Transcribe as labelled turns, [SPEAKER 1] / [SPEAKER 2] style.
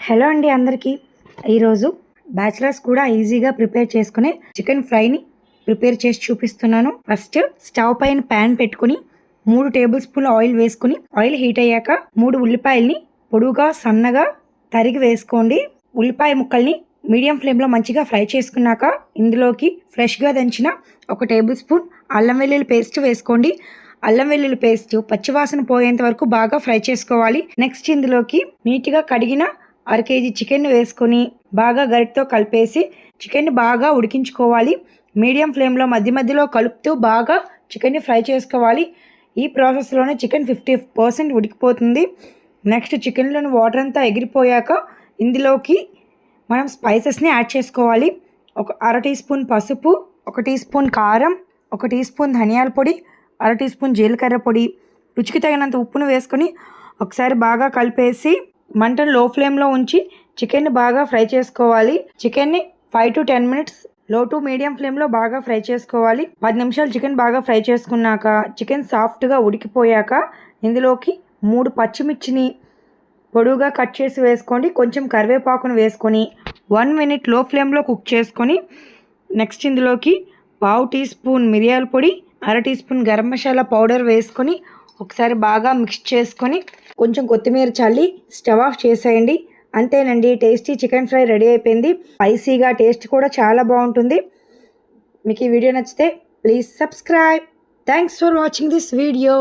[SPEAKER 1] Hello అండి అందరికీ. ఈరోజు బ్యాచిలర్స్ కూడా ఈజీగా ప్రిపేర్ చేసుకునే చికెన్ ఫ్రైని ప్రిపేర్ చేసి చూపిస్తున్నాను. ఫస్ట్ స్టవ్ పైన ప్యాన్ పెట్టుకుని 3 టేబుల్ స్పూన్ల ఆయిల్ వేసుకుని ఆయిల్ హీట్ అయ్యాక 3 ఉల్లిపాయల్ని పొడుగా సన్నగా తరిగి వేసుకోండి. ఉల్లిపాయ ముక్కల్ని మీడియం ఫ్లేమ్లో మంచిగా ఫ్రై చేసుకున్నాక ఇందులోకి ఫ్రెష్గా దంచిన 1 టేబుల్ స్పూన్ అల్లం వెల్లుల్లి పేస్ట్ వేసుకోండి. అల్లం వెల్లుల్లి పేస్ట్ పచ్చివాసన పోయేంత వరకు బాగా ఫ్రై చేసుకోవాలి. నెక్స్ట్ ఇందులోకి నీట్గా కడిగిన 1/2 కేజీ చికెన్ వేసుకొని బాగా గరిటతో కలిపేసి చికెన్ని బాగా ఉడికించుకోవాలి. మీడియం ఫ్లేమ్లో మధ్య మధ్యలో కలుపుతూ బాగా చికెన్ని ఫ్రై చేసుకోవాలి. ఈ ప్రాసెస్లోనే చికెన్ 50% ఉడికిపోతుంది. నెక్స్ట్ చికెన్లోని వాటర్ అంతా ఎగిరిపోయాక ఇందులోకి మనం స్పైసెస్ని యాడ్ చేసుకోవాలి. 1/2 టీ స్పూన్ పసుపు, 1 టీ స్పూన్ కారం, 1 టీ స్పూన్ ధనియాల పొడి, 1/2 టీ స్పూన్ జీలకర్ర పొడి, రుచికి తగినంత ఉప్పును వేసుకొని ఒకసారి బాగా కలిపేసి మంటను లో ఫ్లేమ్లో ఉంచి చికెన్ని బాగా ఫ్రై చేసుకోవాలి. చికెన్ని 5 to 10 మినిట్స్ లో టు మీడియం ఫ్లేమ్లో బాగా ఫ్రై చేసుకోవాలి. 10 నిమిషాలు చికెన్ బాగా ఫ్రై చేసుకున్నాక చికెన్ సాఫ్ట్గా ఉడికిపోయాక ఇందులోకి 3 పచ్చిమిర్చిని పొడువుగా కట్ చేసి వేసుకోండి. కొంచెం కరివేపాకును వేసుకొని 1 మినిట్ లో ఫ్లేమ్లో కుక్ చేసుకొని నెక్స్ట్ ఇందులోకి 1/2 టీ స్పూన్ మిరియాల పొడి, 1/2 teaspoon garam masala powder వేసుకొని ఒకసారి బాగా మిక్స్ చేసుకొని కొంచెం కొత్తిమీర చల్లి స్టవ్ ఆఫ్ చేసేయండి. అంతేనండి, టేస్టీ చికెన్ ఫ్రై రెడీ అయిపోయింది. స్పైసీగా టేస్ట్ కూడా చాలా బాగుంటుంది. మీకు ఈ వీడియో నచ్చితే please subscribe. Thanks for watching this video.